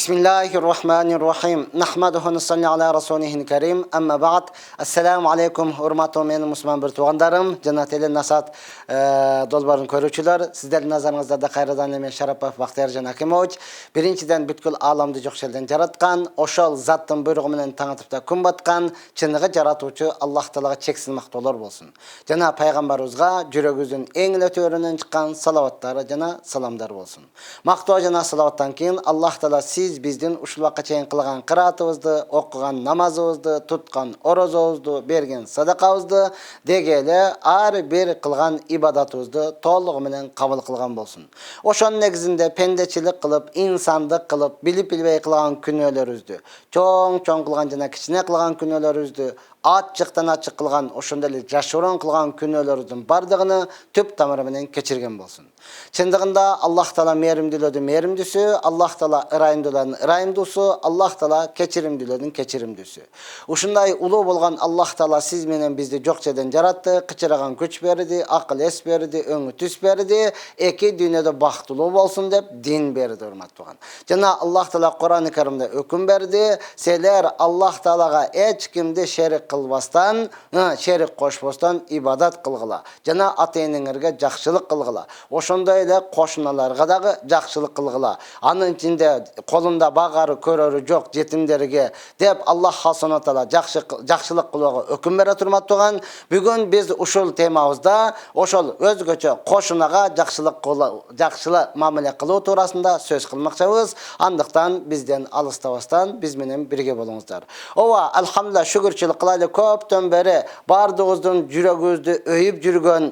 Bismillahirrahmanirrahim. Nahmaduhu nusalli ala rasulihil karim. Amma ba'd. Assalamu alaikum. Hurmatly meni musulmon bir tuğandarım. Jana tele nasat dolbarın körüçüler. Sizlerin nazarınızda da qayradan men Şarapov Baxtiyorjon Akimoviç. Birinçiden bütkül alamды жоқ жерден жаратқан, ошол заттын буйругу менен таңытып да күн баткан, чыныгы жаратуучу Аллах Таалага чексиз мактоолор болсун. Жана пайгамбарыбызга жүрөгүбүздүн эң эле төрүнөн чыккан салаваттары жана саламдар болсун. Мактоо жана салаваттан кийин Аллах Таала siz bizden uşul vaqqa çeyin qılgan qıraatımızdı, okugan namazımızdı, tutkan orozumuzdu, bergen sadaqamızdı, degele ar bir qılgan ibadatımızdı to'liq menen qabul qılgan bolsun. Oşon negizinde pendeçilik qılıp, insandık qılıp, bilip bilbey qılgan күнөөлөрүбүздү, çoң qılgan jana kichine qılgan күнөөлөрүбүздү, açıktan açık kılgan, oşunda jaşuran kılgan күнөөлөрүбүздүн бардыгыны түп тамыры менен кечирген болсун. Чындыгында Аллах Таала мээримдүүлөрдүн мээримдүүсү, Аллах Таала ырайымдуулардын ырайымдуусу, Аллах Таала кечиримдүүлөрдүн кечиримдүүсү. Ушундай улуу болгон Аллах Таала сиз менен бизди жок жерден жаратты, кычыраган күч берди, акыл эс берди, өңү түс берди, эки дүйнөдө бактылуу болсун деп дин берди, урматтууган. Жана Аллах Таала Кур'ан-ы Каримде өкүм берди, силер Аллах Таалага эч кимди шерик кылбастан, шерик кошпостон ибадат кылгыла. Жана ата-энеңерге жакшылык кылгыла. Ошондой эле кошуналарга дагы жакшылык кылгыла. Анын ичинде колунда багары көрөрү жок жетимдерге деп Аллах Субхана Таала жакшылык кылууга өкүм бере турматтыган. Бүгүн биз ушул темабызда ошол өзгөчө кошунага жакшылык мамиле кылуу туурасында сөз кылмакчыбыз. Андыктан бизден алыстабастан биз менен бирге болуңуздар. Ооба, алхамдулилlah, шүгүрчүлүк кылайлы. Көптөн бери бардыгыбыздын жүрөгүбүздү өйүп жүргөн,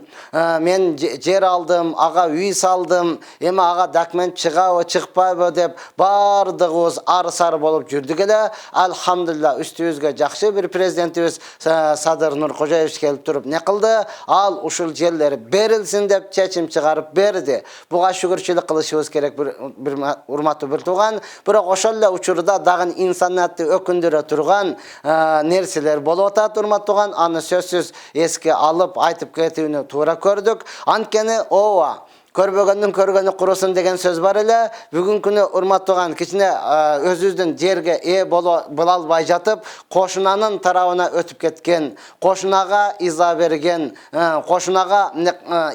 мен жер алдым, ага үй салдым, эми ага документ чыгабы, чыкпайбы деп бардыгыбыз ары-сары болуп жүрдүк эле. Алхамдулилlah, үстүбүзгө жакшы bir президентибиз Садыр Нуркожоевич келип туруп не кылды? Ал ушул жерлер берилсин деп чечим чыгарып берди. Буга шүгүрчүлүк кылышыбыз керек, bir урматтуу bir тууган. Бирок ошол эле учурда дагы инсаниятты өкүндүрө турган нерселер болуп атат, урматтууган. Аны сөзсүз эске алып айтып кетүүнү туура көрдүк. Анткени ооба, көрбөгөндүн көргөнү курусун деген сөз бар эле. Бүгүнкү күнү урматтууган, кичине өзүбүздүн жерге боло албай жатып, кошунанын тарабына өтүп кеткен, кошунага иза берген, кошунага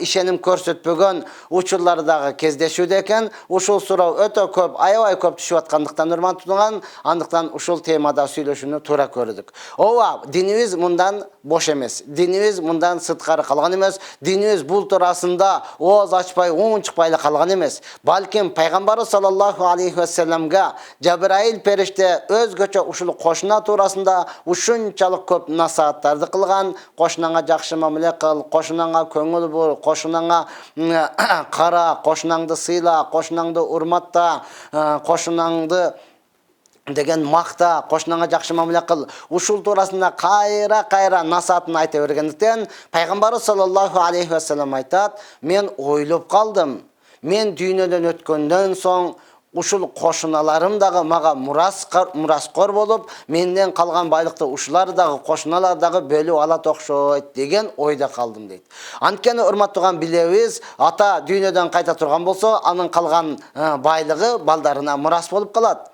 ишеним көрсөтпөгөн учурлар дагы кездешүүдө экен. Ушул суроо өтө көп, аябай көп түшүп аткандыктан урматтууган, андыктан ушул темада сүйлөшүүнү туура көрдүк. Ооба, динибиз мындан бош эмес. Динибиз мындан сыткары калган эмес. Динибиз бул туурасында ооз ачпай, оң чыкпай калган эмес. Балким пайгамбар саллаллаху алейхи ва салламга Жабраил периште өзгөчө ушул кошуна туурасында ушунчалык көп насааттарды кылган. Кошунаңа жакшы мамиле кыл, кошунаңа көңүл бур, кошунаңа кара, кошунаңды сыйла, кошунаңды урматта, кошунаңды деген макта, кошунаңа жакшы мамиле кыл. Ушул туурасында кайра насаатын айта бергендиктен пайгамбар саллаллаху алейхи ва саллам айтат: "Мен ойлоп калдым. Мен дүйнөдөн өткөндөн соң ушул кошуналарым дагы мага мураскор болуп, менден калган байлыкты ушулар дагы, кошуналар дагы бөлүп алат окшойт" деген ойда калдым дейт. Анткени урматтууган, билебиз, ата дүйнөдөн кайта турган болсо, анын калган байлыгы балдарына мурас болуп калат.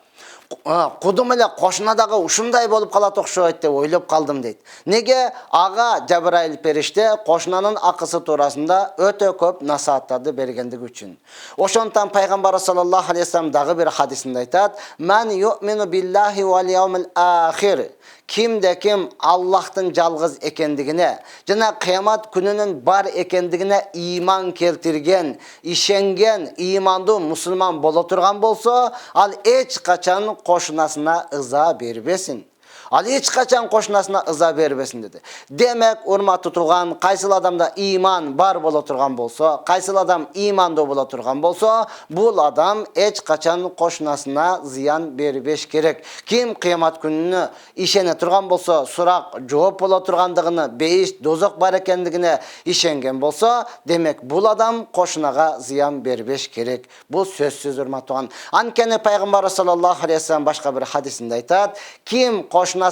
Кудум эле кошуна дагы ушундай болуп калат окшойт деп ойлоп калдым дейт. Неге? Ага Жабраил периште кошунанын акысы туурасында өтө көп насааттарды бергендиги үчүн. Ошондон пайгамбар саллаллаху алейхи ва саллам дагы бир хадисинде айтат: "Ман ю'мину биллахи вал яумил ахир." Kimde kim Allah'tın жалгыз ekendигине жана кыямат күнүнүн бар экендигине иман келтирген, ишенген, имандуу мусулман боло турган болсо, ал эч качан кошунасына ыза бербесин. Ал эч качан кошунасына ыза бербесин dedi. Демек, урматтуу туган, кайсыл адамда иман бар боло турган болсо, кайсыл адам имандуу боло турган болсо, бул адам эч качан кошунасына зыян бербеш керек. Ким кыямат күнүнө ишене турган болсо, сурак жооп боло тургандыгыны, бейиш, дозок бар экендигине ишенген болсо, демек бул адам кошунага зыян бербеш керек. Бул сөзсүз, урматтуу туган. Анткени пайгамбар саллаллаху алейхи ва саллам башка бир хадисинде айтат: "Ким кошунасына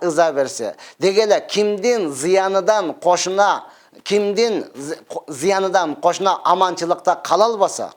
ыза берсе, дегеле кимдин зыянынан кошуна аманчылыкта кала албаса,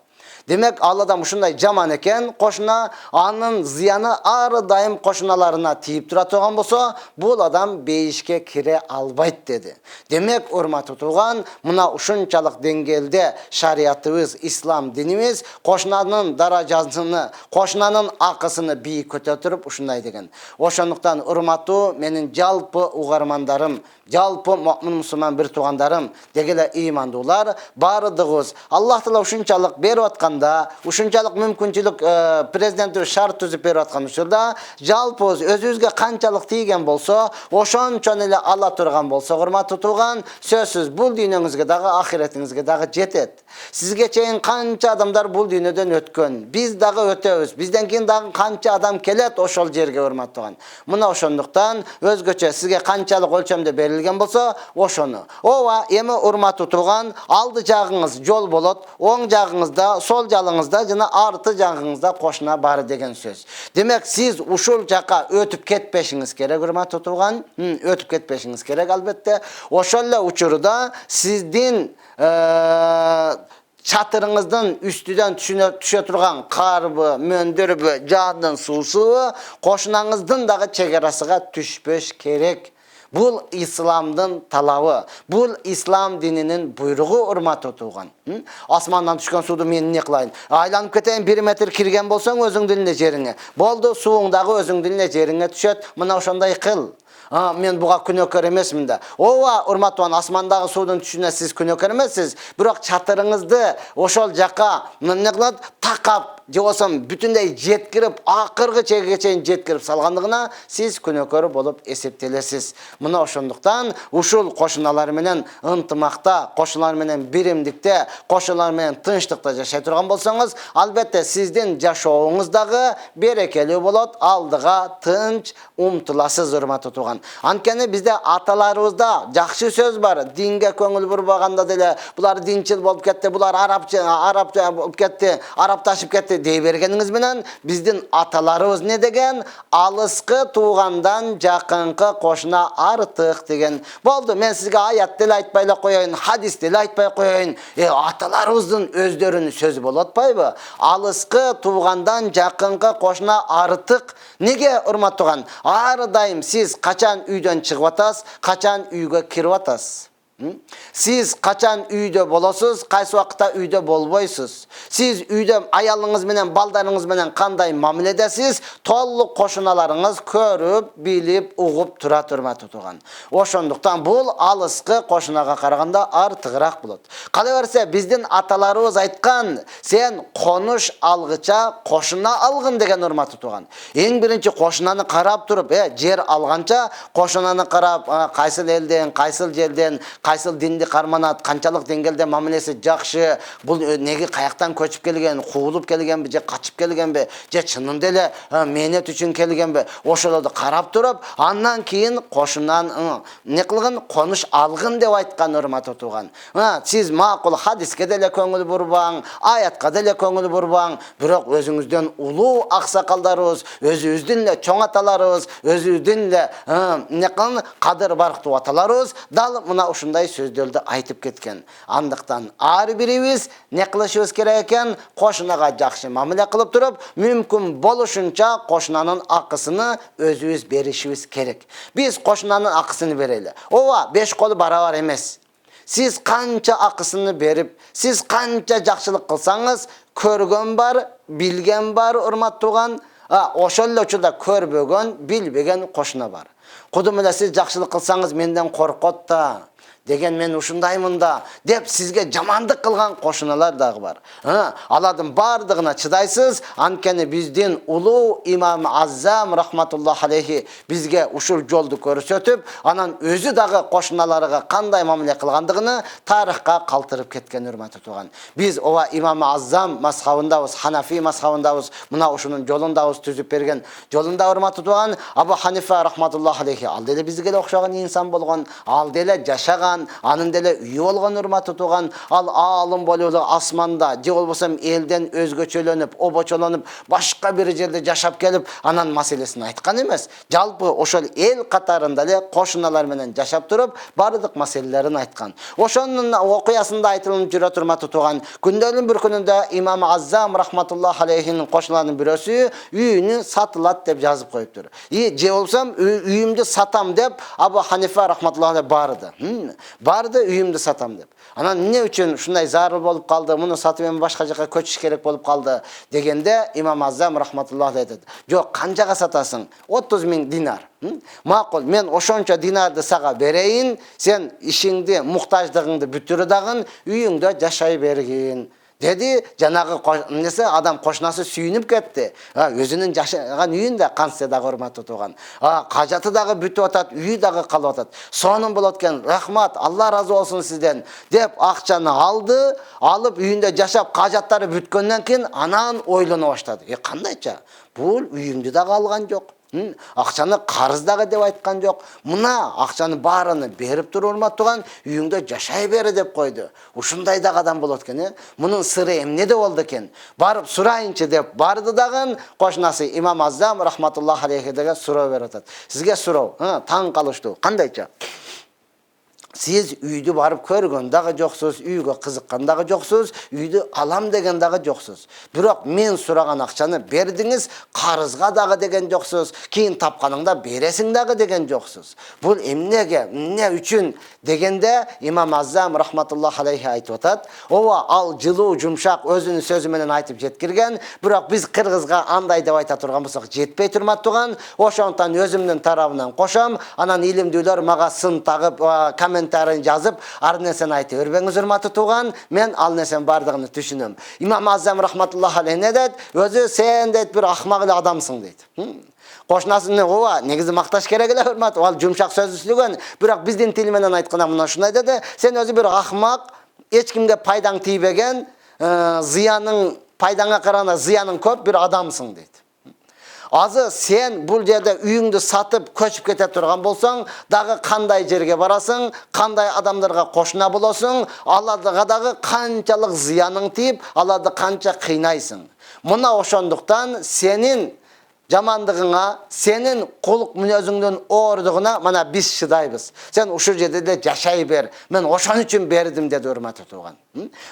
Demek Allah'dan uşunday jaman eken, koşuna anın ziyanı arı daim koşunalarına tiyip turatuğan bolsa, bu adam beyişke kire albayt dedi. Demek urmat tutuğan, mına uşunçalık dengelde şariatımız, İslam dinimiz, koşunanın darajasını, koşunanın akısını bir kötütürüp uşunday degen. Oşonluktan urmatu menin jalpı uğarmandarım, jalpı mu'min musulman bir tuğandarım degele imandular barıdığız. Allah Teala uşunçalık beri atkanda, uşunçalık mümkünçülük prezidenti şart tüzüp beri atkan uçurda, jalpı özüzge kançalık tiygen bolsa, oşonçon ile Allah turgan bolsa, hurmat tutuğan, sözsüz bul dünyangizge dağı, ahiretingizge dağı jetet. Sizge çeyin kança adamlar bul dünyeden ötkön. Biz dağı ötöbüz. Bizden keyin dağı kança adam kelet oşol jerge hurmat tuğan. Muna oşonduktan özgöçe sizge kançalık ölçemde berilgen bolsa, oşonu. Ova emi hurmat tutuğan aldı jağınız jol bolot, oң jağınızda, sol jalыңızda jana artı jağınızda koşuna bari degen söz. Demek siz uşul jaka ötüp ketpeşiңiz kerek hurmat tutuğan, ötüp ketpeşiңiz kerek albatta. Oşolla uçurda sizdin çatırыңızdan üstüden düşe turgan karby, möndürby, jadın suusu koşunağızdan dağı çegerasıga düşpöş kerek. Bul İslam'dın talabı, bul İslam dininin buyruğu hurmat tutuğan. Asmandan düşken suudu men ne kılayın? Aylanıp keteyin 1 metr kirgen bolsaң özüň diline jeriňe. Boldu suuňdagy özüň diline jeriňe düşet. Mına oşonday kıl. Men buğa künöker emesmin de. Ova hurmat tuğan asmandağı suudun tüşüne siz künöker emessiz. Biroq çatırыңızды oşol jaka ne kılat takap je bolsam bütünley jetkirip akırgı çegege çeyin jetkirip salgandygına siz künöker bolup eseptelersiz. Mına oşonduktan uşul koşunalar menen ıntımakta, koşunalar menen birimdikte, koşunalar menen tınçlыкta jaşay turgan bolsaňyz, albatta sizdin jaşooňuzdagy berekeli bolat, aldyga tınç umtulasız hurmat tutugan. Ankeni bizde atalarımızda jakşı söz var. Dinge köngül burbaganda dele bular dinçil bolup ketdi, bular Arapça bolup ketdi, Araptaşıp ketdi dey bergeniňiz menen bizdin atalarыбыз ne degen? Alıskı tuğandan jakınky koşuna artık degen. Boldu men sizge ayat dele aytpay koyayın, hadis dele aytpay koyayın. Atalarыбыздын özdörünün sözü bolatpayby? Alıskı tuğandan jakınky koşuna artık. Nege hurmat tuğan? Arı daim siz kaçan üyden çıkıp atas, kaçan üyge kirip atas. Siz kaçan üyde bolasız, kaysı vakıta üyde bolboysuz. Siz üyde ayalınız menen, baldarınız menen kanday mamile edesiz, tolluk koşunalarınız körüp, bilip, uğup, tura turma tutugan. Oşonduktan bul alıskı koşunaga karaganda artıgırak bulat. Kalaverse bizdin atalarыбыз aytkan, sen konuş algıça koşuna algın degen hurmat tutugan. En birinci koşunany karap turup, jer algança koşunany karap, kaysıl elden, kaysıl jelden, kaysıl dindi karmanat, kançalık dengelde mamilesi jakşı, bul negi kayaktan köçüp kelgen, kuulup kelgenbi, je kaçıp kelgenbi, je çınında ele menet üçün kelgenbi, oşolordu karap turup, andan keyin koşunan ne kılgın konuş algın dep aytkan hurmat tutugan. Siz makul hadiske dele köngül burbaň, ayatка dele köngül burbaň, biroq özüňizden uluu aksakallarыбыз, özüňizdinle çoň atalarыбыз, özüňizdinle ne kılgın kadır barkty atalarыбыз dal mına uşunday sözdördi aytıp ketken. Andyktan ar birimiz ne kılışыбыз kerek eken? Koşunaga jakşı mamile kılıp turup, mümkün boluşunça koşunanın akısyny özübüz berişibиz kerek. Biz koşunanın akısyny bereli. Ova 5 kolu barabar emes. Siz kança akısyny berip, siz kança jakşılık kılsaňyz, körgön bar, bilgen bar hurmat tuğan, oşolla uçurda körbögen, bilbegen koşuna bar. Kudum ele siz jakşılık kılsaňyz menden korkot da, degen men uşundaymın da dep sizge jamandyk kılgan koşunalar dagı bar. Aladın bardığına çıdaysız, ankeni bizdin ulu İmam Azzam rahmatullah aleyhi bizge uşul joldu körüsötüp, anan özü dagı koşunalarıga kanday mamile kılgandygyny tarihka kaltırıp ketken hurmat tutugan. Biz ova İmam Azzam mazhabındabız, Hanafi mazhabındabız, mına uşunun jolundabız tüzüp bergen jolunda hurmat tutugan Abu Hanife rahmatullah aleyhi al dele bizge okşagan insan bolgan, al dele jaşagan болған, анын деле үйі болған урматтуу тууган, ал аалым болуп асманда, же болбосо элден өзгөчөлөнүп, обочолонуп, башка бир жерде жашап келип, анан маселесин айткан эмес. Жалпы ошол эл катарында эле кошуналар менен жашап туруп, бардык маселелерин айткан. Ошонун окуясында айтылып жүрө турматтуу тууган, күндөрдүн бир күнүндө имам Аззам рахматуллах алейхинин кошуналарынын бирөөсү үйүнү сатылат деп жазып коюптур. Же болсом үйүмдү сатам деп Абу Ханифа рахматуллах алейх барды. Барды үйүмдү сатам деп. Анан эмне үчүн ушундай зарыл болуп калды, муну сатып эми башка жака көчүш керек болуп калды дегенде имам Аззам рахматуллах алейх айтат. Жок, канчага сатасың? 30 000 динар. Макул, мен ошончо динарды сага берейин, сен ишиңди, муктаждыгыңды бүтүрү дагы үйүңдө жашай бергин. Dedi, жанагы несе адам кошунасы сүйүнүп кетти. Өзүнүн жашаган үйүндө канча да урматтуу тууган. Кажаты дагы бүтүп атат, үйү дагы калып атат. Сонун болот экен. Рахмат, Алла разы болсун сизден деп акчаны алды, алып үйүндө жашап кажаттары бүткөндөн кийин анан ойлоно баштады. Кандайча? Бул үйүмдү дагы алган жок. Акчаны карыз дагы деп айткан жок. Мына акчаны баарыны берип туруп урматтууган, үйүңдө жашай бери деп койду. Ушундай да адам болот экен, Мунун сыры эмнеде болду экен? Барып сурайынчы деп барды дагы кошунасы имам Аззам рахматуллах алейхиге суроо берип атат. Сизге суроо, таң калыштуу. Кандайча? Siz үйдү барып көргөн дагы жоксуз, үйгө кызыккан дагы жоксуз, үйдү алам деген дагы жоксуз. Бирок мен сураган акчаны бердиңиз, карызга дагы деген жоксуз, кийин тапканыңда бересиң дагы деген жоксуз. Бул эмнеге, эмне үчүн дегенде имам Аззам рахматуллах алейхи айтып атат. Ооба, ал жылуу, жумшак өзүнүн сөзү менен айтып жеткирген, бирок биз кыргызга андай деп айта турган болсок жетпей турматтуган, ошондон өзүмдүн тарабынан кошом, анан илимдүүлөр мага сын тагып, комментарийин жазып, ар нерсени айтып бербеңиз урматтуу тууган, мен ал нерсенин бардыгын түшүнөм. Имам Аззам рахматуллах алейхи не дейт? Өзү сен дейт бир акмак эле адамсың дейт. Кошунасын ооба, негизи макташ керек эле урмат, ал жумшак сөз сүйлөгөн, бирок биздин тил менен айтканда мына ушундай деди, сен өзү бир акмак, эч кимге пайдаң тийбеген, зыяның пайдаңа караганда зыяның көп бир адамсың дейт. Азы сен бул жерде үйүңдү сатып көчүп кете турган болсоң, дагы кандай жерге барасың, кандай адамдарга кошуна болосуң, аларга дагы канчалык зыяның тийип, аларды канча кыйнайсың. Мына ошондуктан сенин жамандыгыңа, сенин кулук мүнөзүңдүн оордугуна мына биз шыдайбыз. Сен ушул жерде эле жашай бер. Мен ошон үчүн бердим деди урматтуу тууган.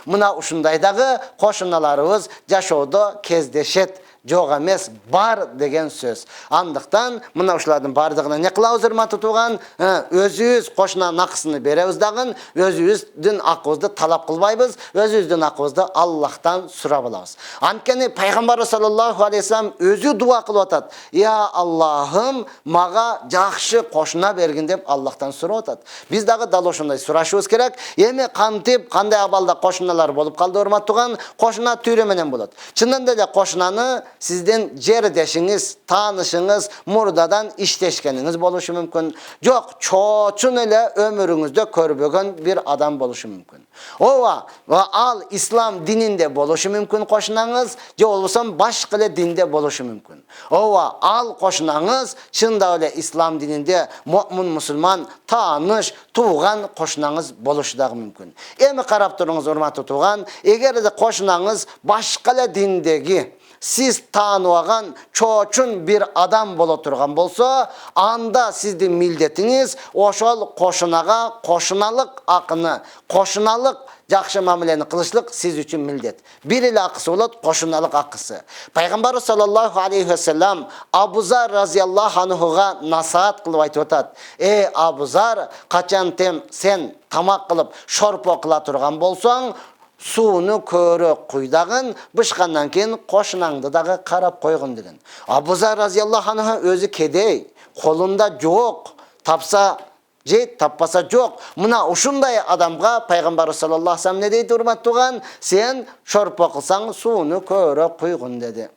Мына ушундай дагы кошуналарыбыз жашоодо кездешет. Жок эмес, бар деген сөз. Андыктан мына ушулардын бардыгына не кылабыз урматтуу тууган? Өзүбүз кошунанын акысын беребиз дагы, өзүбүздүн акыбызды талап кылбайбыз, өзүбүздүн акыбызды Аллахтан сурап алабыз. Анткени пайгамбар саллаллаху алейхи вассалам өзү дуа кылып атат. Я Аллахым, мага жакшы кошуна бергин деп Аллахтан сурап атат. Биз дагы дал ошондой сурашыбыз керек. Эми кантип, кандай абалда кошуналар болуп калды урматтуу тууган? Кошуна түрү менен болот. Чынында эле кошунаны сиздин жердешиңиз, таанышыңыз, мурдадан иштешкениңиз болушу мүмкүн. Жок, чоочун эле өмүрүңүздө көрбөгөн бир адам болушу мүмкүн. Ооба, ал ислам дининде болушу мүмкүн кошунаңыз, же болбосо башка эле динде болушу мүмкүн. Ооба, ал кошунаңыз чындап эле ислам дининде муъмин мусулман, тааныш, тууган кошунаңыз болушу дагы мүмкүн. Эми карап туруңуз урматтуу тууган, эгерде кошунаңыз башка эле диндеги siz taanıvagan çoğun bir adam bolo turgan bolsa, anda sizdin mildetiniz oşol koşunaga koşunalık akını, koşunalık jakşı mamileni kılışlık siz üçün mildet. Bir ile akısı olat koşunalık akısı. Peygamber sallallahu aleyhi ve sellem Abu Zar raziyallahu anhuga nasihat kılıp aytып atat. Ey Abu Zar, kaçan sen tamak kılıp şorpo kıla turgan bolsan, suunu körü kuydagın, bışkandan keyin koşunаңды dagı karap koygun деген. Abu Zar raziyallahu anhu özü kedey, kolunda yok, tapsa jeyt, tappasa yok. Mına uşunday adamga Peygamber sallallahu aleyhi ve sellem ne deydi urmattuğan? Sen şorpo kılsaң suunu körü kuygun dedi.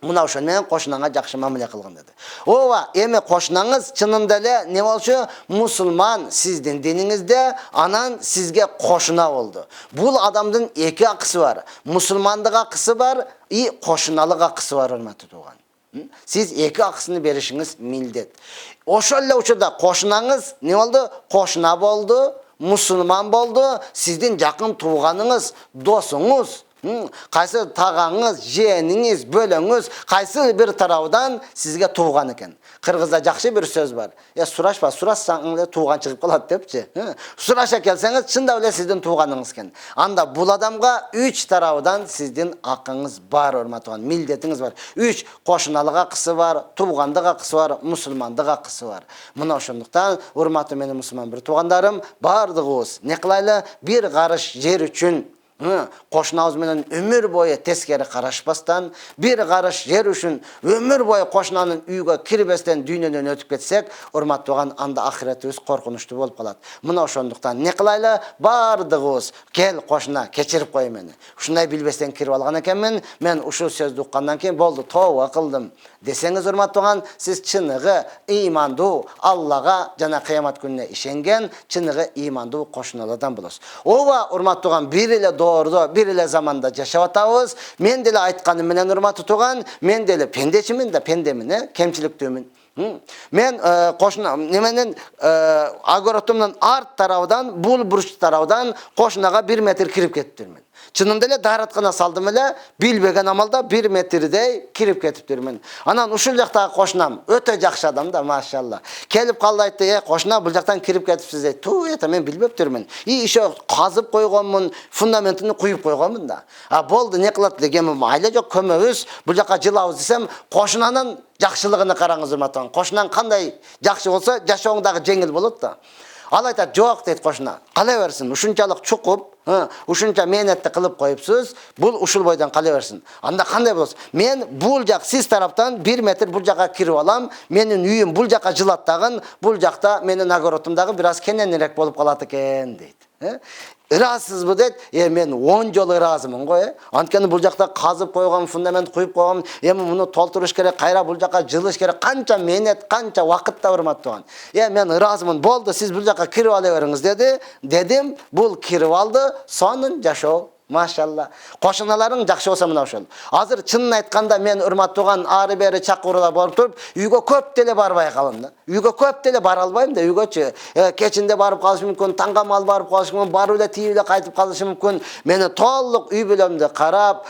Mına ошондон кошунаңа жакшы мамиле кылгын деди. Ооба, эми кошунаңыз чынында эле не болчу? Мусулман сиздин диниңизде, анан сизге кошуна болду. Бул адамдын эки акысы бар. Мусулмандык акысы бар, и кошуналык акысы бар, урматтуу тууган. Siz эки акысыны беришиңиз милдет. Ошол эле учурда кошунаңыз не болду? Кошуна болду. musulman boldu, sizdin jakın tuğanыңız, dosuңuz, qaysı tağаңыз, jeğeniңiz, bölöңüz, qaysı bir tarabdan sizge tuğan eken. Kırgızda jakşı bir söz var. Suraşpa, suraşsaң tuğan çıkıp kalat depçi. Suraşa kelseňiz, çында bile sizdin tuğanыңız eken. Anda bul adamga 3 tarabdan sizdin akыңız var, hormatly, mildetiniz var. 3 koşunalyk akысы var, tuğandyk akысы var, musulmandyk akысы var. Muna oşonduktan, hormatly meni musulman bir tuğandarım, bardygybız ne kılaylı bir garış yer üçün koşunağız menen ömür boyu teskeri karaşpastan, bir karış yer üçün ömür boyu koşunanın uyga kiribesden dünyeden ötüp ketsek, hormatly oğan anda ahiretimiz korkunçlu bolup kalat. Muna oşonduktan ne kılaylı? Bardygybız gel koşuna keçirip koy meni. Uşunday bilbesden kirip algan ekenmen, men uşul sözdü ukkandan keyin boldu, tawba kıldım deseňiz, hormatly oğan, siz çыныгы imandu Allah'a jana kıyamat gününe işengen, çыныгы imandu koşunalardan bolosuz. Ova hormatly oğan bir ile doğru, bir ile zamanda yaşap atabız. Men dele aytkanym menen hormatly tugan, men dele pendeçimin de pendemine kemçiliktümin. Men koşuna nemenen agorotumdan art tarafdan, bul buruç tarafdan koşunaga 1 metr kirip ketipdirmen. Çınında ele dairatkana saldım ele, bilbegen amalda 1 metrede kirip ketipdirmen. Anan uşul jaktagı koşunam öte jakşı adam da maşallah. Kelip kaldı aytdı, koşuna bul jaktan kirip ketipsiz deydi. Tu eta men bilbepdirmen. İşe kazıp koygonmun, fundamentini kuyup koygonmun da. Boldu ne kılat degem ayla jok kömöbüz, bul jakka jılabız desem, koşunanın jakşılыгына караңыз, hormatly. Koşunan kanday jakşı bolsa, jaşoňdagy jеңil bolat da. Al aytat, "Jok" deyt koşuna. Kala bersin, uşunçalyk çukup, uşunça mehnetli kılıp koyupsuz, bul uşul boydan kala bersin. Anda kanday bolsun? Men bul jak siz taraftan 1 metr bul jaka kirip alam, menin üyüm bul jaka jılattagın, bul jakta menin agorotumdagy biraz kenenirek bolup kalat eken deyt. Irasız bu deyt, men 10 jol ırazımın goy. Antkeni bul jakta kazıp koygan, fundament kuyup koygan, munu tolturuş kerek, kayra bul jaka jılış kerek, kança mehnet, kança wakытta hormatly oğan. Men ırazımın, boldu, siz bul jaka kirip alaberiňiz dedi. Dedim, bul kirip aldı, sonun jaşoo. Maşallah. Koşunalaryň jakşı bolsa mına oşol. Hazır çynyn aytkanda men hormatly oğan ary beri çakırıla borup turup, üýge köp dele barbay kalym da. Üýge köp dele bara albaýym da, üýgeçi. Keçinde barıp kalyşym mümkin, taňga mal barıp kalyşym mümkin, barıp ele tiýip ele kaýtyp kalyşym mümkin. Meni tolluk üý bilemde karap,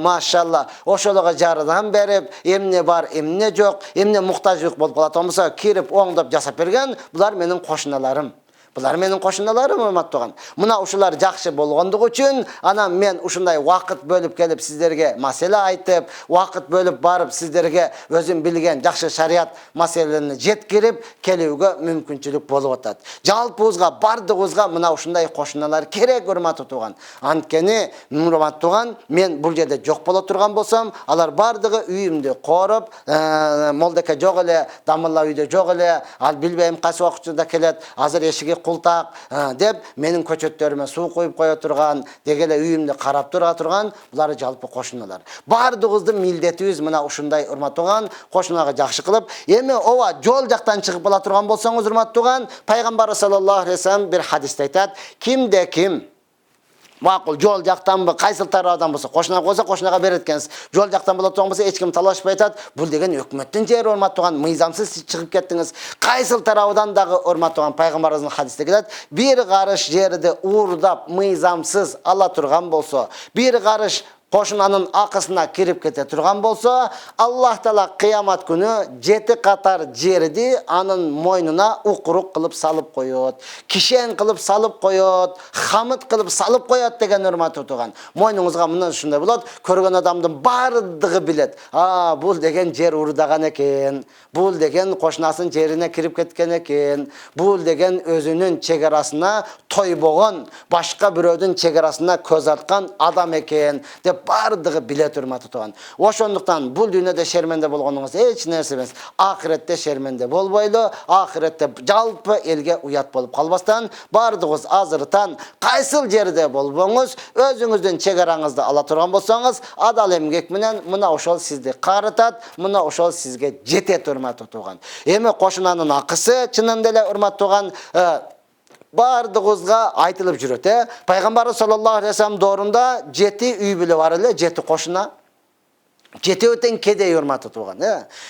maşallah, oşolaga jaradan berip, emne bar, emne jok, emne muhtaçlyk bolup kalat bolsa, kirip oňdap jasap bergen, bular menin koşunalarym. Bular menin koşunalarım, hormatly oğan. Muna uşular jakşı bolgondygy üçin, ana men uşunday wagt bölüp gelip sizlerge masele aytyp, wagt bölüp barıp sizlerge özüm bilgen jakşı şariat maselelerini jetkirip kelewge mümkinçilik bolup atat. Jalpybызга, bardygybызга muna uşunday koşunalar kerek, hormatly oğan. Antkeni, hormatly oğan, men bul jerde jok bola turgan bolsam, alar bardygy üýümde korup, moldeke jok ele, damalla üýde jok ele, al bilbeýim kaç wagtda kelet, hazır eşigi kultak dep menin köçötlerime su koyup koya turgan, degele üýümde karap tura turgan, bulary jalpy koşunalar. Bardygybızdy mildetibиz mına uşunday, hormatly oğan, koşunaga jakşı kılıp, eme ova jol jaktan çıkıp bala turgan bolsaňyz, hormatly oğan, Paýgambar sallallahu aleyhi ve sellem bir hadisde aytat, kimde kim makul jol jaktan mı, kaysyl tarapdan bolsa, koşuna bolsa koşunaga beretkensiz. Jol jaktan bola turgan bolsa hiç kim talaşpay aytat. Bul degen hökümetden jeri, hormatly oğan, myzamsız çıkıp ketdiňiz. Kaysyl tarapdan dagı, hormatly oğan, Paýgambarymyzyň hadisinde gelet, bir garış jerde uğurdap myzamsız ala turgan bolsa, bir garış koşunanın akısına kirip kete turgan bolsa, Allah Taala kıyamat günü 7 katar jerdi anın moynuna ukuruk kılıp salıp koyot. Kişen kılıp salıp koyot. Hamıt kılıp salıp koyot degen hormatly tutugan. Moynuňuzga mundan şunday bolat, körgen adamdın bardygy bilet. Bul degen jer urdagan eken. Bul degen koşunasının jerine kirip ketken eken. Bul degen özünün çegerasına toybogon, başka birödün çegerasına köz atkan adam eken. Bardygy bilet, hormatly tugan. Oşonduktan bul dünýede şermende bolgonuňyz hiç nerse emas. Ahirette şermende bolboýly, ahirette jalpy elge uyat bolup kalbastan, bardygyz azyrtan kaysyl jerde bolboňuz, özüňizden çegaraňyzdy ala turgan bolsaňyz, adal emgek menen muna oşol sizdi karatat, muna oşol sizge jetet, hormatly tugan. Eme koşunanyň akysy çynynda ele, hormatly tugan, bardygybызga aytılıp jüret. Paýgambar sallallahu aleyhi ve sellem doğrunda 7 üý bile var ele, 7 koşuna. Жетеутен кедей урматы туган.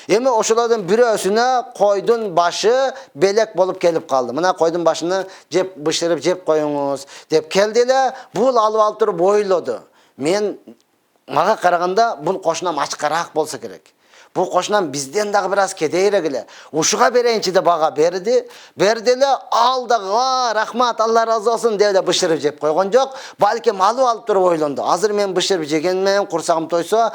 Эми ошолордун бирөөсүнө койдун башы белек болуп келип калды. Мына койдун башыны жеп бышырып жеп коюңуз деп келди эле. Бул алып туруп ойлоду. Мага караганда бул кошунам ачкараак болсо керек. Бул кошунам бизден дагы бир аз кедейрээк эле. Ушуга берейинчи деп ага берди. Берди эле, ал дагы рахмат, Алла разы болсун деп эле бышырып жеп койгон жок. Балким алып туруп ойлонду. Азыр мен бышырып жеген менен курсагым тойсо,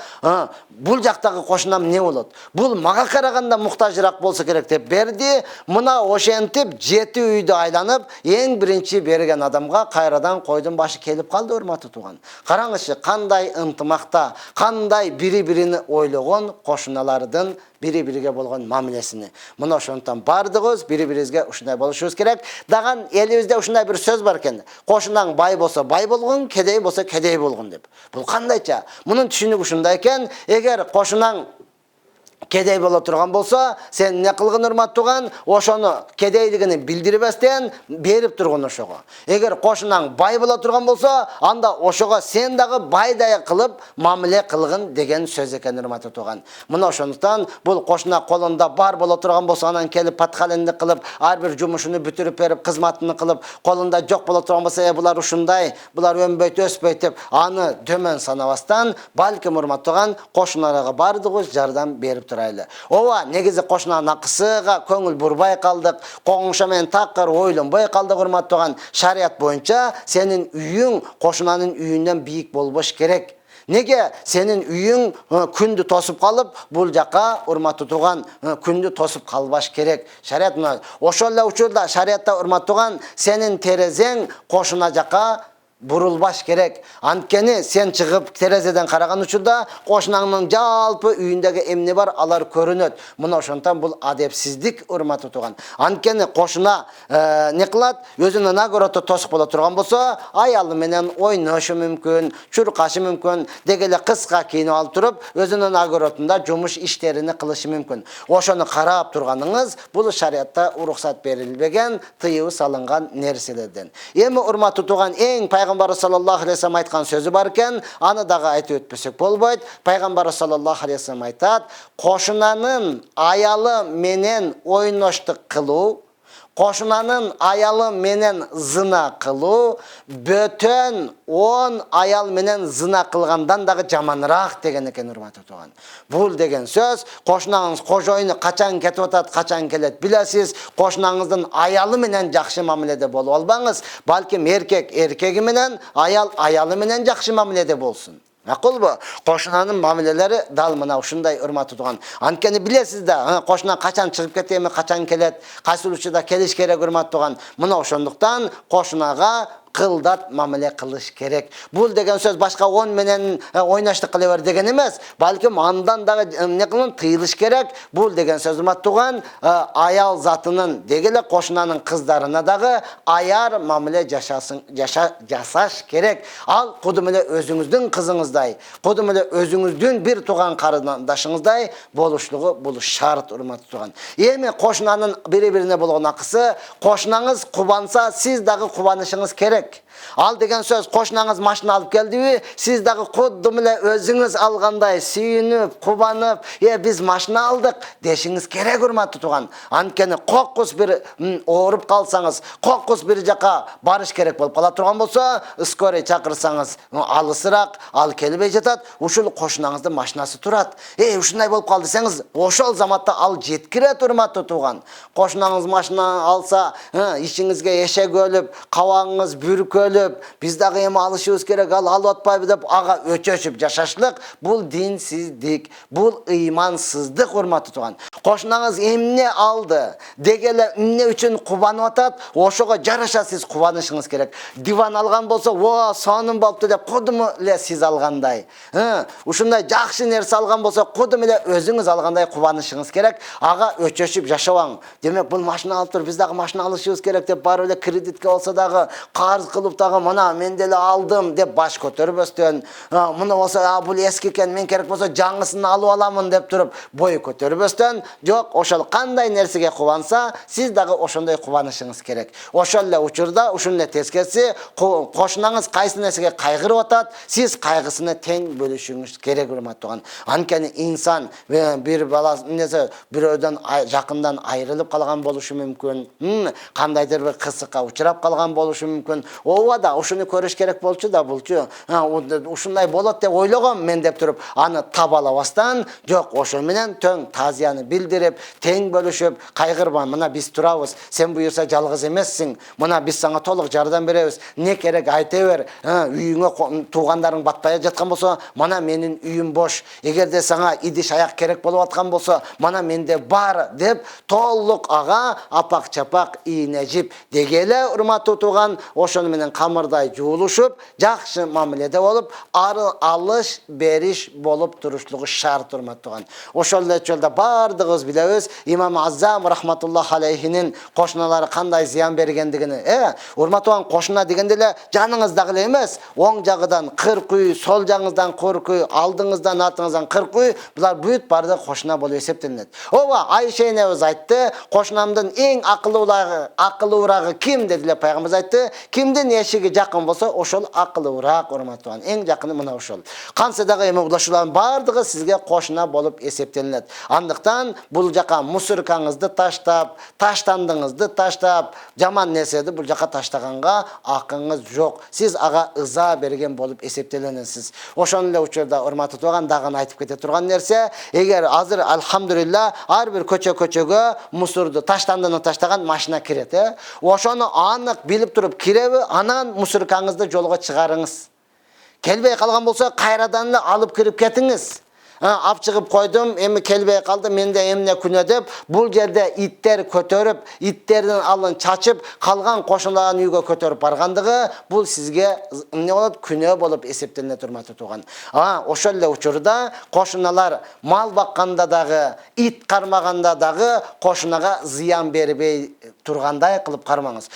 бул жактагы кошунам эмне болот? Бул мага караганда муктажыраак болсо керек деп берди. Мына ошентип 7 үйдү айланып, эң биринчи берген адамга кайрадан койдун башы келип калды, урматтуу тууган. Караңызчы, кандай ынтымакта, кандай бири-бирини ойлогон кошуналардын бири-бириге болгон мамилесини. Мына ошондон бардыгыбыз бири-бирибизге ушундай болушубуз керек. Дагы элибизде ушундай бир сөз бар экен. Кошунаң бай болсо бай болгон, кедей болсо кедей болгон деп. Бул кандайча? Мунун түшүнүгү ушундай экен. Эгер кошунаң кедей боло турган болсо, сен не кылгын, урматтуу тууган? Ошону кедейлигини билдирбестен берип тургун ошого. Эгер кошунаң бай боло турган болсо, анда ошого сен дагы байдай кылып мамиле кылгын деген сөз экен, урматтуу тууган. Мына ошондуктан бул кошуна колунда бар боло турган болсо, анан келип паткалендик кылып, ар бир жумушуну бүтүрүп берип, кызматыны кылып, колунда жок боло турган болсо, булар ушундай, булар өнбөйт, өспөйт деп аны төмөн санабастан, балким, урматтуу тууган, кошуналарга бардыгыбыз жардам берип турайлы. Ооба, негизи кошунанын акысыга көңүл бурбай калдык, коңша менен такыр ойлонбой калдык, урматтуу тууган. Шарият боюнча сенин үйүң кошунанын үйүнөн бийик болбош керек. Неге сенин үйүң күндү тосуп калып, бул жака, урматтуу тууган, күндү тосуп калбаш керек. Шарият мына ошол эле учурда шариятта, урматтуу тууган, сенин терезең кошуна жака бурулбаш керек. Анткени сен чыгып терезеден караган учурда кошунаңдын жалпы үйүндөгү эмне бар, алар көрүнөт. Мына ошондон бул адепсиздик, урматтуу тууган. Анткени кошуна не кылат? Өзүнүн огородо тосук боло турган болсо, аялы менен ойношу мүмкүн, чуркашы мүмкүн, деги эле кыска кийинип алып туруп, өзүнүн огородунда жумуш иштерини кылышы мүмкүн. Ошону карап турганыңыз бул шариятта уруксат берилбеген, тыюу салынган нерселерден. Эми, урматтуу тууган, эң Пайгамбар саллаллаху алейхи вассалам айткан сөзү бар экен, аны дагы айтып өтпөсөк болбойт. Пайгамбар саллаллаху алейхи вассалам айтат: кошунанын аялы менен ойноштук кылуу, кошунанын аялы менен зына кылуу бөтөн 10 аял менен зына кылгандан дагы жаманыраак деген экен, урматтуу тууган. Бул деген сөз, кошунаңыз кожоюну качан кетип атат, качан келет билесиз. Кошунаңыздын аялы менен жакшы мамиледе болуп албаңыз, балким эркек эркеги менен, аял аялы менен жакшы мамиледе болсун. Макулбу? Кошунанын мамилелери дал мына ушундай, урматтуу тууган. Анткени билесиз да, кошунан качан чыгып кетеби, качан келет, кайсы учурда келиш керек, урматтуу тууган. Мына ошондуктан кошунага кылдат мамиле кылыш керек. Бул деген сөз башка 10 менен ойнаштык кыла бер деген эмес. Балким андан дагы не кылын, тыйылыш керек. Бул деген сөз, урматтуу тууган, аял затынын, деги эле кошунанын кыздарына дагы аяр мамиле жасаш керек. Ал кудум эле өзүңүздүн кызыңыздай, кудум эле өзүңүздүн бир тууган карындашыңыздай болушлугу бул шарт, урматтуу тууган. Эми кошунанын бири-бирине болгон акысы, кошунаңыз кубанса, сиз дагы кубанышыңыз керек. Ал деген сөз, кошунаңыз машина алып келдиби, сиз дагы кудум эле өзүңүз алгандай сүйүнүп, кубанып, биз машина алдык дешиңиз керек, урматтуу тууган. Анткени кокус бир ооруп калсаңыз, кокус бир жака барыш керек болуп кала турган болсо, скорый чакырсаңыз, алысыраак ал келбей жатат, ушул кошунаңыздын машинасы турат. Ушундай болуп калды десеңиз, ошол заматта ал жеткирет, урматтуу тууган. Кошунаңыз машина алса, ичиңизге эшек өлүп, кабагыңыз бүркөлүп, биз дагы эми алышыбыз керек, ал алып атпайбы деп ага өчөшүп жашашлык, бул динсиздик, бул ыймансыздык, урматтуу тууган. Кошунаңыз эмне алды, деги эле эмне үчүн кубанып атат, ошого жараша сиз кубанышыңыз керек. Диван алган болсо, сонун болупту деп кудум эле сиз алгандай. Ушундай жакшы нерсе алган болсо, кудум эле өзүңүз алгандай кубанышыңыз керек. Ага өчөшүп жашабаң. Демек, бул машина алып туруп, биз дагы машина алышыбыз керек деп барып эле кредитке болсо дагы, карыз арыз кылып дагы мына мен деле алдым деп баш көтөрбөстөн, муну болсо бул эски экен, мен керек болсо жаңысын алып аламын деп туруп бой көтөрбөстөн, жок, ошол кандай нерсеге кубанса, сиз дагы ошондой кубанышыңыз керек. Ошол эле учурда, ушун эле тескерisi, кошунаңыз кайсы нерсеге кайгырып атат, сиз кайгысыны тең бөлүшүңүз керек, урматтуу тууган. Анткени инсан бир баласы бирөөдөн жакындан айрылып калган болушу мүмкүн, кандайдыр бир кысыкка учурап калган болушу мүмкүн. Ооба да ушуну көрүш керек болчу да булчу. Ушундай болот деп ойлогом мен деп туруп, аны табалабастан, жок, ошо менен төң таазияны билдирип, тең бөлүшүп, кайгырма, мына биз турабыз, сен буюрса жалгыз эмессиң, мына биз сага толук жардам беребиз, не керек айта бер, үйүңө туугандарың батпай жаткан болсо, мана менин үйүм бош, эгерде сага идиш аяк керек болуп аткан болсо, мана менде бар деп толук ага апак-чапак ийнежип дегеле, урматтуу тууган, ошону менен камырдай жуулушуп, жакшы мамиледе болуп, алыш бериш болуп турушлугу шарт, урматтуу тууган. Ошол эле жолдо бардыгыбыз билебиз, Имам Аззам рахматуллах алейхинин кошуналары кандай зыян бергендигини. Урматтуу тууган, кошуна дегенде эле жаныңыздагы эле эмес, оң жагыдан 40 үй, сол жагыңыздан 40 үй, алдыңыздан артыңыздан 40 үй, булар бүт барды кошуна болуп эсептелет. Ооба, Айша энебиз айтты, кошунамдын эң акыллуурагы ким деди эле пайгамбарыбыз айтты. Кимдин эшиги жакын болсо, ошол акыллуураак, урматтуу тууган. Эң жакыны мына ошол. Канса дагы эми ушулардын бардыгы сизге кошуна болуп эсептелет. Андыктан бул жака мусоркаңызды таштап, таштандыңызды таштап, жаман нерсени бул жака таштаганга акыңыз жок. Сиз ага ыза берген болуп эсептеленесиз. Ошон эле учурда, урматтуу тууган, дагы айтып кете турган нерсе, эгер азыр алхамдулилла ар бир көчөгө мусорду таштандыны таштаган машина кирет, ошону анык билип туруп киреби, анан мусоркаңызды жолго чыгарыңыз. Келбей калган болсо, кайрадан эле алып кирип кетиңиз. Ап чыгып койдум, эми келбей калды, менде эмне күнөө деп, бул жерде иттер көтөрүп, иттердин алын чачып, калган кошуналган үйгө көтөрүп баргандыгы, бул сизге эмне болот? Күнөө болуп эсептелет, урматтуу тууган. Ошол эле учурда кошуналар мал бакканда дагы, ит кармаганда дагы кошунага зыян бербей тургандай кылып кармаңыз.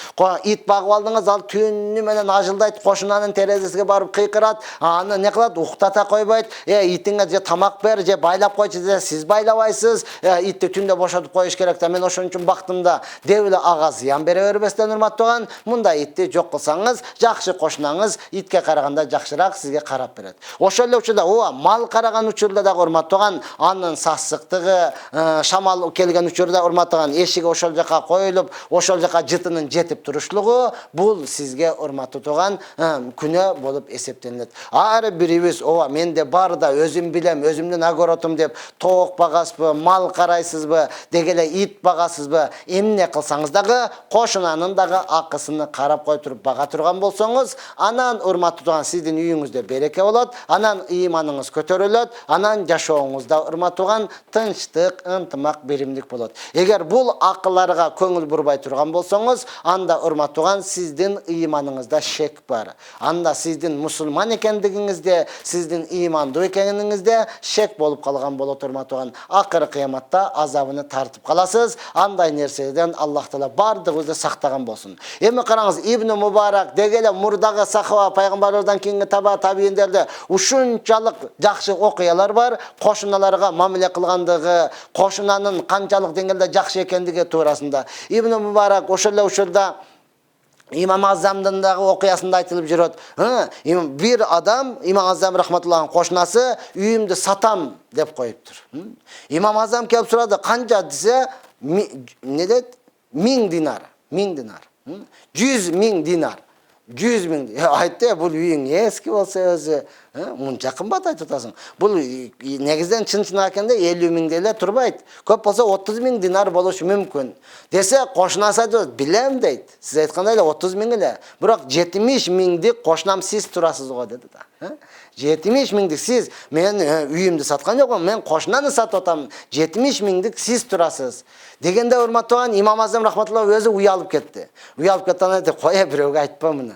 Ит багып алдыңыз, ал түнү менен ажылдайт, кошунанын терезесине барып кыйкырат, аны не кылат? Уктата койбойт. Итиңе же тамак бер, же байлап койчу десе, сиз байлабайсыз. Итти түндө бошотуп коюш керек да, мен ошон үчүн бактым да, деп эле ага зыян бере бербестен, урматтуу тууган, мындай итти жок кылсаңыз, жакшы кошунаңыз итке караганда жакшыраак сизге карап берет. Ошол эле учурда, мал караган учурда дагы, урматтуу тууган, анын сассыктыгы, шамал келген учурда, урматтуу тууган, эшиги ошол жака коюлуп, ошол жака жытынын жетип турушлугу, бул сизге, урматтуу тууган, күнөө болуп эсептелет. Ар бирибиз, менде бар да, өзүм билем, өзүмдүн огородум деп, тоок багасызбы, мал карайсызбы, дегеле ит багасызбы, эмне кылсаңыз дагы, кошунанын дагы акысыны карап кой туруп бага турган болсоңуз, анан, урматтуу тууган, сиздин үйүңүздө береке болот, анан ыйманыңыз көтөрүлөт, анан жашооңузда, урматтуу тууган, тынчтык, ынтымак, биримдик болот. Эгер бул акыларга көңүл бурбай турган болсоңуз, анда, урматтуу тууган, сиздин ыйманыңызда шек бар. Анда сиздин мусулман экендигиңизде, сиздин ыймандуу экениңизде шек болуп калган болот, урматтуу тууган. Акыры кыяматта азабыны тартып каласыз. Андай нерседен Аллах Таала бардыгыбызды сактаган болсун. Эми караңыз, Ибн Мубарак дегеле мурдагы сахаба пайгамбарлардан кийинки табииндерде ушунчалык жакшы окуялар бар, кошуналарга мамиле кылгандыгы, кошунанын канчалык деңгээлде жакшы экендиги туурасында. Ибн Мубарак ошол эле учурда Имам Азамдын дагы окуясында айтылып жүрөт. Бир адам, Имам Азам рахматуллахын кошунасы, үйүмдү сатам деп коюптур. Имам Азам келип сурады, канча десе, не дейт? 1000 динар. 1000 динар. 100 000 динар. 100 000. Айтты, бул үйүң эски болсо өзү, мынча кымбат айтып атасың. Бул негизден чын-чын акенде 50 000 деле турбайт. Көп болсо 30 000 динар болушу мүмкүн. Десе, кошунасы айтат, билем дейт. Сиз айткандай эле 30 000 эле. Бирок 70 000 кошунам сиз турасыз го деди да. 70 000 сиз, мен үйүмдү саткан жокмун, мен кошунаны сатып атам. 70 000 сиз турасыз. Дегенде урматтаган Имам Азам рахматуллах өзі уялып кетті. Уялып кеткен aytты, "Қоя, біреуге айтпа мұны.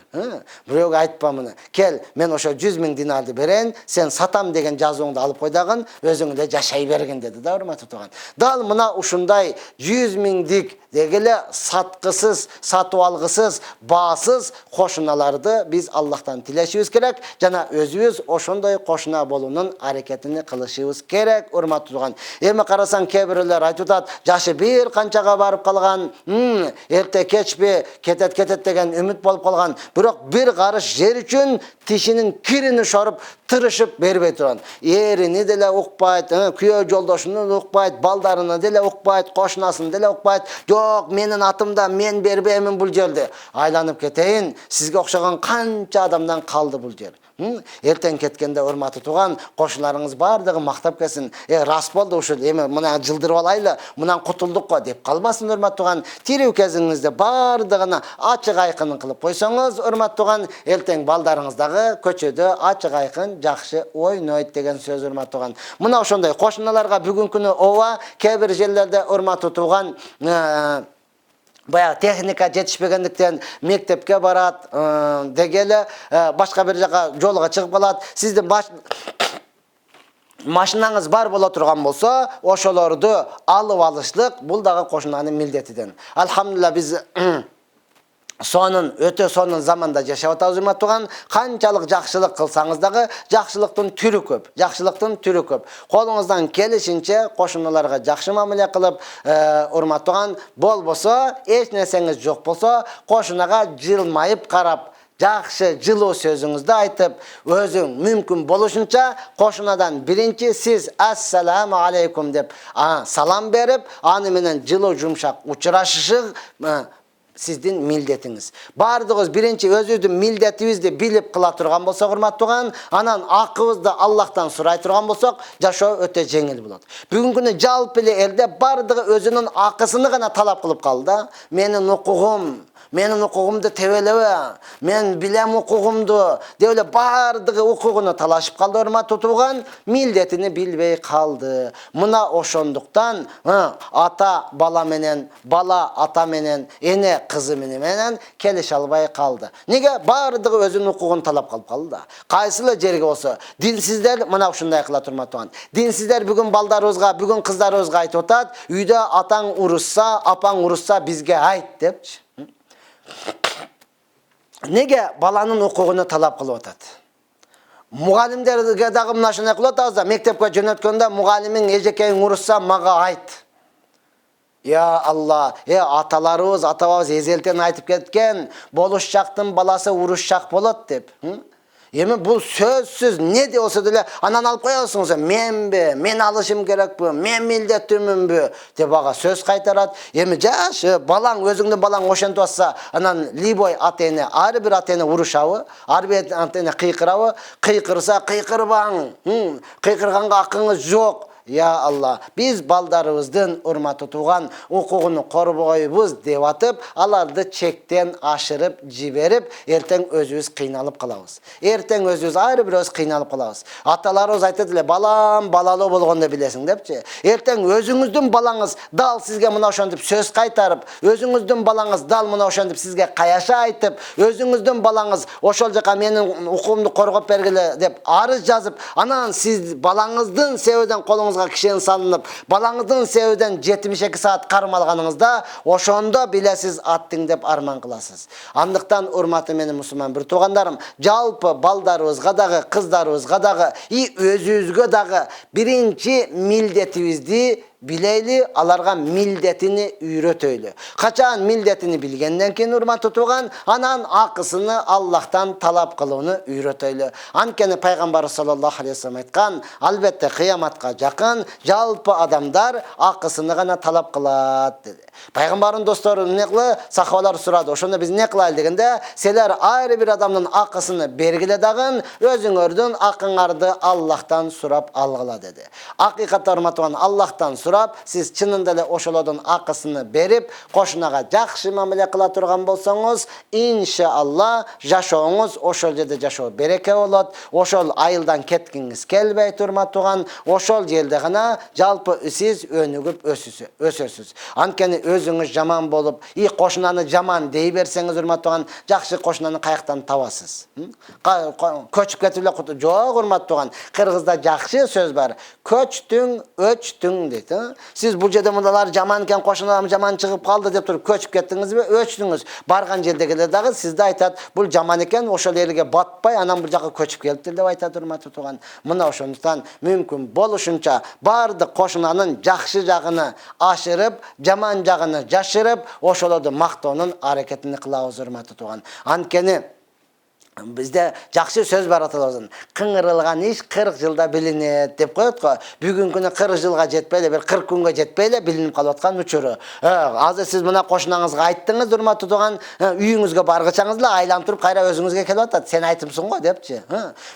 Біреуге айтпа мұны. Кел, мен ошо 100.000 динарды берен, сен сатам деген жазуыңды алып қойдағын, өзіңде жашай берген" деді да урматтаган. Дал мына ушундай 100.000-дик дегеле сатқысыз, сатып алгысыз, баасыз кошуналарды биз Аллахтан тилешибиз керек, жана өзүбүз ошондой кошуна болуунун аракетин кылышыбыз керек, урматтуу. Эми карасаң, кээ бирлер айтып атат, жашы бир канчага барып калган, эрте кечпи кетет деген үмүт болуп калган. Бирок бир карыш жер үчүн тишинин кирини шоруп, тырышып бербей турган. Эрини деле укпайт, күйөө жолдошун укпайт, балдарына деле укпайт, кошунасын деле укпайт. Жок, менин атымда мен бербеймин бул жерди. Айланып кетейин, сизге окшогон канча адамдан калды бул жер. Эртең кеткенде урматтуу туган, кошуналарыңыз бардыгы мактап келсин. Рас болду ушул, эми мына жылдырып алайлы, мындан кутулдук го деп калбасын урматтуу туган. Тирүү кезиңизде бардыгына ачык айкын кылып койсоңуз, урматтуу туган, эртең балдарыңыз дагы көчөдө ачык айкын жакшы ойнойт деген сөз урматтуу туган. Мына ошондой кошуналарга бүгүнкү күнү ооба кээ бир жерлерде урматтуу туган баягы техника жетишпегендиктен мектепке барат, дегеле башка бир жака жолго чыгып калат. Сиздин машинаңыз бар боло турган болсо, ошолорду алып алышлык бул дагы кошунанын милдетиден. Алхамдулилlah биз өтө сонун заманда жашап атабыз урматтуу туган. Канчалык жакшылык кылсаңыз дагы жакшылыктын түрү көп. Колуңуздан келишинче кошуналарга жакшы мамиле кылып, урматтуу туган, болбосо эч нерсеңиз жок болсо, кошунага жылмайып карап, жакшы жылуу сөзүңүздү айтып, өзүң мүмкүн болушунча кошунадан биринчи сиз ассаламу алейкум деп салам берип, аны менен жылуу жумшак учурашышык сиздин милдетиңиз. Бардыгыбыз биринчи өзүбүздүн милдетибизди билип кыла турган болсок, урматтуу туган, анан акыбызды Аллахтан сурай турган болсок, жашоо өтө жеңил болот. Бүгүнкү күнү жалпы эле элде бардыгы өзүнүн акысыны гана талап кылып калды. Менин укугумду тебелебе, мен билем укугумду деп эле бардыгы укугуну талашып калды, урматтуу туган, милдетини билбей калды. Мына ошондуктан ата бала менен, бала ата менен, эне кызы менен келише албай калды. Неге? Бардыгы өзүнүн укугун талап калып калды. Кайсылы жерге болсо, динсиздер мына ушундай кылат, урматтуу туган. Динсиздер бүгүн балдарыбызга, бүгүн кыздарыбызга айтып атат, үйдө атаң урушса, апаң урушса бизге айт депчи. Неге баланын укугуну талап кылып атат? Мугалимдерге дагы мына ушундай кылып атабыз, мектепке жөнөткөндө мугалимиң эжекейиң урушса мага айт. Я Алла, аталарыбыз, атабабыз эзелтен айтып кеткен, болушчактын баласы урушчак болот деп. Эми бул сөзсүз не де болсо деле анан алып коесуңуз, менби, мен алышым керекпи, мен милдеттүүмүнбү деп ага сөз кайтарат. Эми жаш балаң, өзүңдүн балаң ошентип атса, анан либой ата-эне, ар бир ата-эне урушабы, ар бир ата-эне кыйкырабы, кыйкырса кыйкырбаң, кыйкырганга акыңыз жок. Я Алла, биз балдарыбыздын урматтуу туган укугуну корбойбуз деп атып, аларды чектен ашырып жиберип, эртең өзүбүз кыйналып калабыз. Эртең өзүбүз ар бирөөбүз кыйналып калабыз. Аталарыбыз айтат эле, балам балалуу болгондо билесиң депчи. Эртең өзүңүздүн балаңыз дал сизге мына ошентип сөз кайтарып, өзүңүздүн балаңыз дал мына ошентип сизге каяша айтып, өзүңүздүн балаңыз ошол жака менин укугумду коргоп бергиле деп арыз жазып, анан сиз балаңыздын себебинен колуңузга кишен салынып, балаңыздын себебинен 72 саат кармалганыңызда, ошондо билесиз аттың деп арман кыласыз. Андыктан урматы менин мусулман бир туугандарым, жалпы балдарыбызга дагы, кыздарыбызга дагы, өзүбүзгө дагы биринчи милдетибизди билейли, аларга милдетини үйрөтөйлү. Качан милдетини билгенден кийин урматтуу туган, анан акысыны Аллахтан талап кылууну үйрөтөйлү. Анткени пайгамбар саллаллаху алейхи вассалам айткан, албетте кыяматка жакын жалпы адамдар акысыны гана талап кылат деди. Пайгамбардын достору эмне кылды? Сахабалар сурады. Ошондо биз эмне кылайлы дегенде, силер ар бир адамдын акысыны бергиле дагы, өзүңөрдүн акыңарды Аллахтан сурап алгыла деди. Акыйкатта урматтуу Аллахтан сурап, siz чынында эле ошолордун акысыны берип, кошунага жакшы мамиле кыла турган болсоңуз, иншалла жашооңуз ошол жерде жашоо береке болот. Ошол айылдан кеткиңиз келбей турматуган, ошол жерде гана жалпы сиз өнүгүп өсөсүз. Анткени өзүңүз жаман болуп, кошунаны жаман дей берсеңиз, урматтууган, жакшы кошунаны каяктан табасыз? Көчүп кетип эле жок, урматтууган. Кыргызда жакшы сөз бар. Көчтүң, өчтүң дейт. Сиз бул жерде мындалар жаман экен, кошуналарым жаман чыгып калды деп туруп көчүп кеттиңизби, өчтүңүз. Барган жердегилер дагы сизди айтат, бул жаман экен, ошол элге батпай, анан бул жака көчүп келиптир деп айтат, урматтууган. Мына ошондуктан мүмкүн болушунча бардык кошунанын жакшы жагыны ашырып, жаман жагыны жашырып, ошолорду мактоонун аракетин кылабыз, урматтууган. Анткени bizde жақсы сөз бар аталардан. Қыңырылған иш 40 жылда билинет деп коет го. Бүгүн күнү 40 жылга жетпей эле, бир 40 күнгө жетпей эле билинип калып аткан учуру. Азыр сиз мына кошунаңызга айттыңыз, урматтуу тууган, үйүңүзгө баргычаңыз эле айланып туруп кайра өзүңүзгө келип атат. Сен айтыпсың го депчи.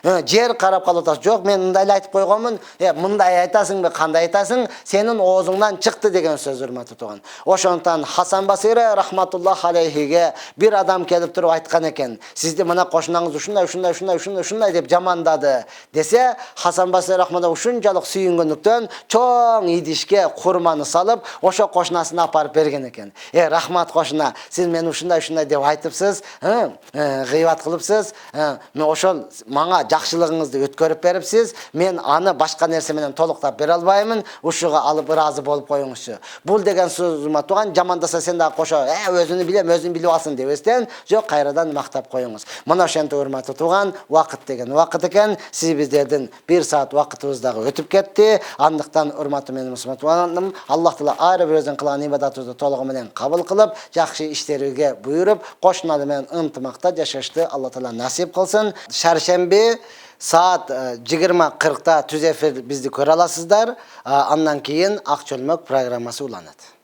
Жер карап калып атасыз. Жок, мен мындай эле айтып койгонмун. Мындай айтасыңбы, кандай айтасың? Сенин оозуңдан чыкты деген сөз, урматтуу тууган. Ошондуктан Хасан Басири рахматуллах алейхиге бир адам келип туруп айткан экен. Сизди мына кошунаңыз ушундай деп жамандады десе, Хасан Басири рахматуллах ушунчалык сүйүнгөндүктөн чоң идишке курманы салып, ошо кошунасына апарып берген экен. Рахмат кошуна, сиз мени ушундай деп айтыпсыз, гыйбат кылыпсыз, мен ошол мага жакшылыгыңызды өткөрүп берипсиз, мен аны башка нерсе менен толуктап бере албаймын, ушуга алып ыраазы болуп коюңузчу. Бул деген сөз турган, жамандаса сен дагы кошо, өзүнү билем, өзүн билип алсын дебестен, жок, кайрадан мактап коюңуз. Мына ошентип урматтуу тууган, вакыт деген вакыт экен. Сиз биздердин 1 саат вакытыбыз дагы өтүп кетти. Андыктан урматтуу менин мусулман туугандарым, Аллах Таала ар бир өзүнүн кылган ибадатыбызды толугу менен кабыл кылып, жакшы иштерге буйруп, кошуналар менен ынтымакта жашашты Аллах Таала насип кылсын. Шаршемби saat 20:40'da түз эфир бизди көрө аласыздар. Андан кийин Ак чөлмөк программасы уланат.